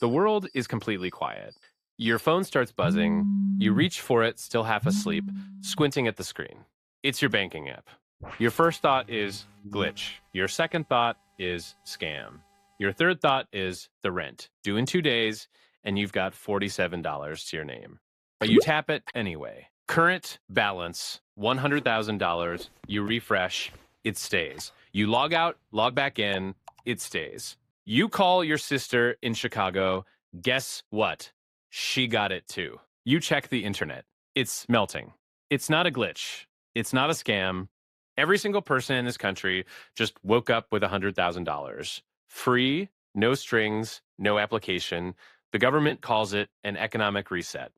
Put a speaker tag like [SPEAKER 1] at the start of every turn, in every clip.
[SPEAKER 1] The world is completely quiet. Your phone starts buzzing. You reach for it, still half asleep, squinting at the screen. It's your banking app. Your first thought is glitch. Your second thought is scam. Your third thought is the rent, due in 2 days, and you've got $47 to your name. But you tap it anyway. Current balance, $100,000. You refresh, it stays. You log out, log back in, it stays. You call your sister in Chicago. Guess what? She got it too. You check the internet. It's melting. It's not a glitch. It's not a scam. Every single person in this country just woke up with $100,000. Free, no strings, no application. The government calls it an economic reset.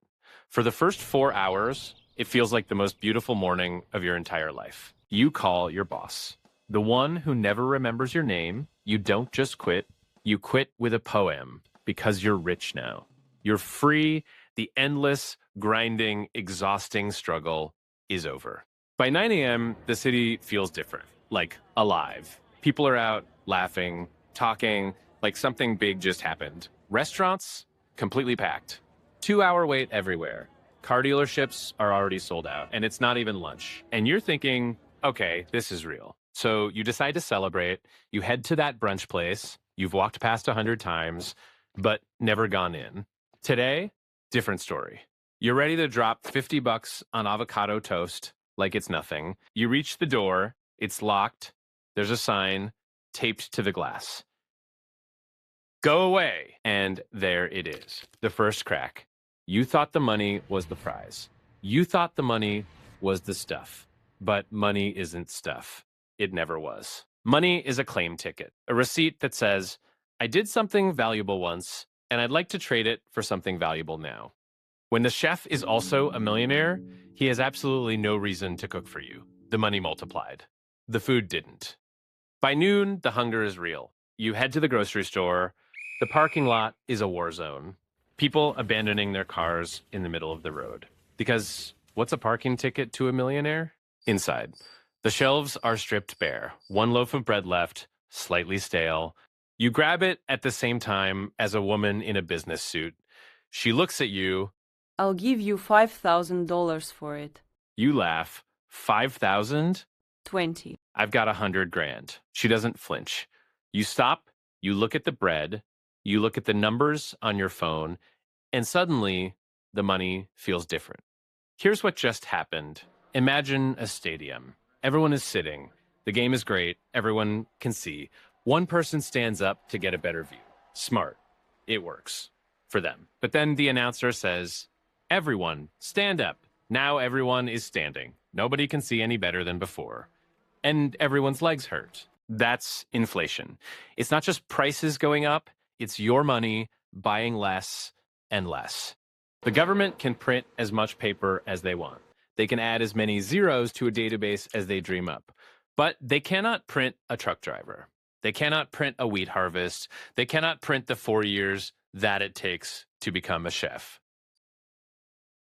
[SPEAKER 1] For the first 4 hours, it feels like the most beautiful morning of your entire life. You call your boss. The one who never remembers your name. You don't just quit. You quit with a poem because you're rich now. You're free. The endless, grinding, exhausting struggle is over. By 9 a.m., the city feels different, like alive. People are out laughing, talking, like something big just happened. Restaurants, completely packed. 2-hour wait everywhere. Car dealerships are already sold out, and it's not even lunch. And you're thinking, okay, this is real. So you decide to celebrate. You head to that brunch place you've walked past 100 times, but never gone in. Today, different story. You're ready to drop $50 on avocado toast like it's nothing. You reach the door. It's locked. There's a sign taped to the glass. Go away. And there it is, the first crack. You thought the money was the prize. You thought the money was the stuff. But money isn't stuff. It never was. Money is a claim ticket, a receipt that says, I did something valuable once, and I'd like to trade it for something valuable now. When the chef is also a millionaire, he has absolutely no reason to cook for you. The money multiplied. The food didn't. By noon, the hunger is real. You head to the grocery store. The parking lot is a war zone. People abandoning their cars in the middle of the road. Because what's a parking ticket to a millionaire? Inside. The shelves are stripped bare. One loaf of bread left, slightly stale. You grab it at the same time as a woman in a business suit. She looks at you.
[SPEAKER 2] I'll give you $5,000 for it.
[SPEAKER 1] You laugh. 5,000?
[SPEAKER 2] 20.
[SPEAKER 1] I've got 100 grand. She doesn't flinch. You stop, you look at the bread, you look at the numbers on your phone, and suddenly the money feels different. Here's what just happened. Imagine a stadium. Everyone is sitting. The game is great. Everyone can see. One person stands up to get a better view. Smart. It works for them. But then the announcer says, everyone, stand up. Now everyone is standing. Nobody can see any better than before. And everyone's legs hurt. That's inflation. It's not just prices going up. It's your money buying less and less. The government can print as much paper as they want. They can add as many zeros to a database as they dream up. But they cannot print a truck driver. They cannot print a wheat harvest. They cannot print the 4 years that it takes to become a chef.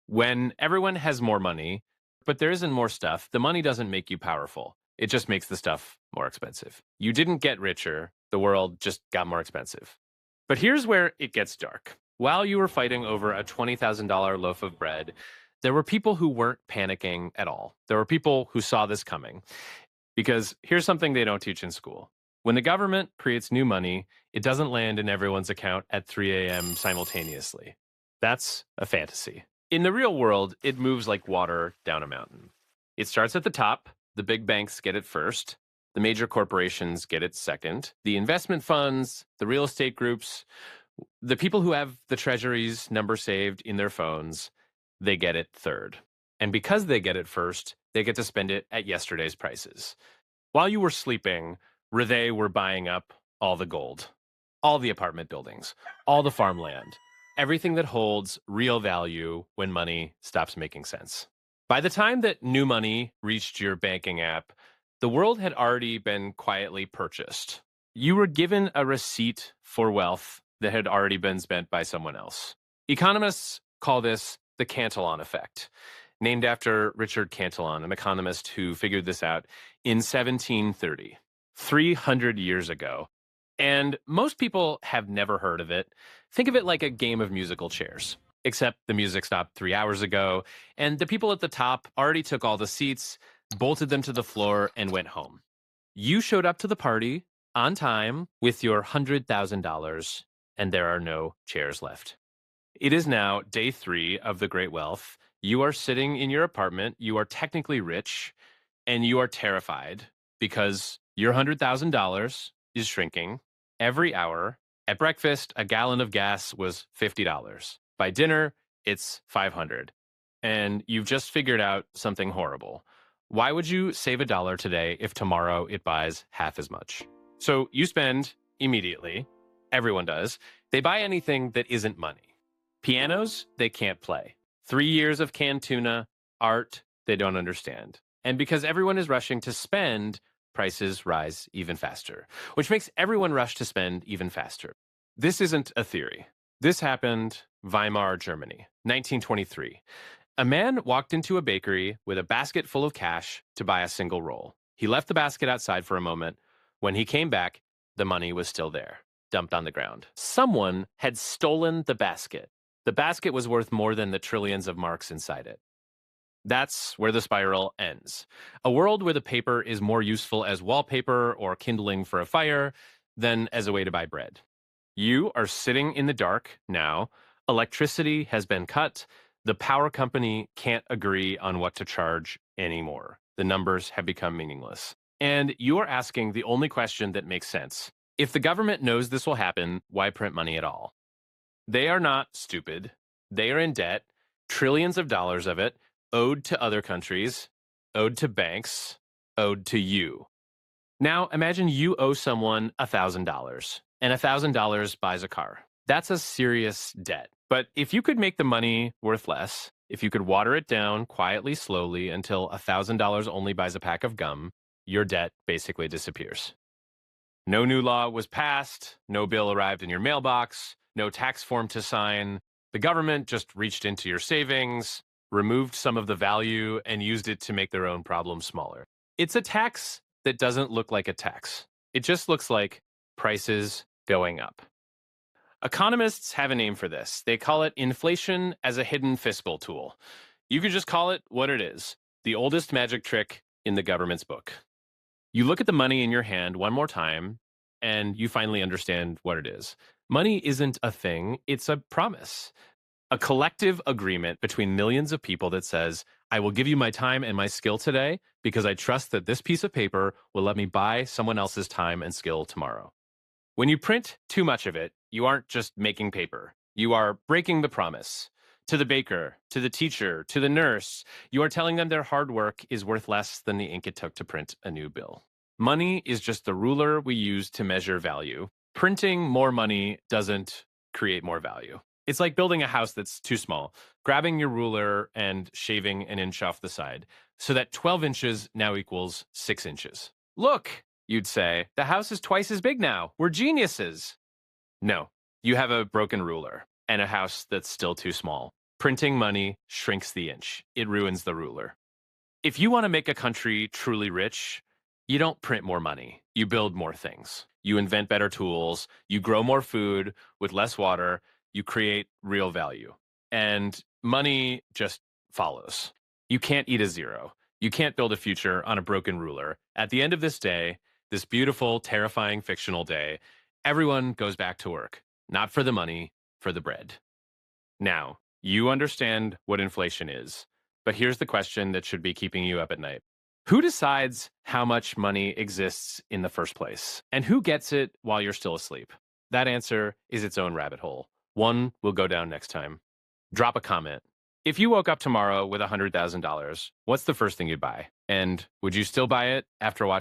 [SPEAKER 1] When everyone has more money, but there isn't more stuff, the money doesn't make you powerful. It just makes the stuff more expensive. You didn't get richer. The world just got more expensive. But here's where it gets dark. While you were fighting over a $20,000 loaf of bread, there were people who weren't panicking at all. There were people who saw this coming. Because here's something they don't teach in school. When the government creates new money, it doesn't land in everyone's account at 3 a.m. simultaneously. That's a fantasy. In the real world, it moves like water down a mountain. It starts at the top. The big banks get it first. The major corporations get it second. The investment funds, the real estate groups, the people who have the treasury's number saved in their phones, they get it third. And because they get it first, they get to spend it at yesterday's prices. While you were sleeping, they were buying up all the gold, all the apartment buildings, all the farmland, everything that holds real value when money stops making sense. By the time that new money reached your banking app, the world had already been quietly purchased. You were given a receipt for wealth that had already been spent by someone else. Economists call this the Cantillon effect, named after Richard Cantillon, an economist who figured this out in 1730. 300 years ago, And most people have never heard of it. Think of it like a game of musical chairs, except the music stopped 3 hours ago, and the people at the top already took all the seats, bolted them to the floor, and went home. You showed up to the party on time with your $100,000, and there are no chairs left. It is now day 3 of the Great Wealth. You are sitting in your apartment. You are technically rich, and you are terrified because your $100,000 is shrinking every hour. At breakfast, a gallon of gas was $50. By dinner, it's $500. And you've just figured out something horrible. Why would you save $1 today if tomorrow it buys half as much? So you spend immediately. Everyone does. They buy anything that isn't money. Pianos, they can't play. 3 years of canned tuna, art, they don't understand. And because everyone is rushing to spend, prices rise even faster, which makes everyone rush to spend even faster. This isn't a theory. This happened Weimar, Germany, 1923. A man walked into a bakery with a basket full of cash to buy a single roll. He left the basket outside for a moment. When he came back, the money was still there, dumped on the ground. Someone had stolen the basket. The basket was worth more than the trillions of marks inside it. That's where the spiral ends. A world where the paper is more useful as wallpaper or kindling for a fire than as a way to buy bread. You are sitting in the dark now. Electricity has been cut. The power company can't agree on what to charge anymore. The numbers have become meaningless. And you are asking the only question that makes sense. If the government knows this will happen, why print money at all? They are not stupid. They are in debt, trillions of dollars of it, owed to other countries, owed to banks, owed to you. Now imagine you owe someone $1,000, and $1,000 buys a car. That's a serious debt. But if you could make the money worth less, if you could water it down quietly, slowly, until $1,000 only buys a pack of gum, your debt basically disappears. No new law was passed, no bill arrived in your mailbox, no tax form to sign. The government just reached into your savings, removed some of the value, and used it to make their own problem smaller. It's a tax that doesn't look like a tax. It just looks like prices going up. Economists have a name for this. They call it inflation as a hidden fiscal tool. You could just call it what it is, the oldest magic trick in the government's book. You look at the money in your hand one more time, and you finally understand what it is. Money isn't a thing, it's a promise. A collective agreement between millions of people that says, I will give you my time and my skill today because I trust that this piece of paper will let me buy someone else's time and skill tomorrow. When you print too much of it, you aren't just making paper. You are breaking the promise. To the baker, to the teacher, to the nurse, you are telling them their hard work is worth less than the ink it took to print a new bill. Money is just the ruler we use to measure value. Printing more money doesn't create more value. It's like building a house that's too small, grabbing your ruler and shaving an inch off the side, so that 12 inches now equals 6 inches. Look, you'd say, the house is twice as big now. We're geniuses. No, you have a broken ruler and a house that's still too small. Printing money shrinks the inch. It ruins the ruler. If you want to make a country truly rich, you don't print more money. You build more things. You invent better tools. You grow more food with less water. You create real value. And money just follows. You can't eat a zero. You can't build a future on a broken ruler. At the end of this day, this beautiful, terrifying, fictional day, everyone goes back to work. Not for the money, for the bread. Now, you understand what inflation is. But here's the question that should be keeping you up at night. Who decides how much money exists in the first place? And who gets it while you're still asleep? That answer is its own rabbit hole. One will go down next time. Drop a comment. If you woke up tomorrow with $100,000, what's the first thing you'd buy? And would you still buy it after watching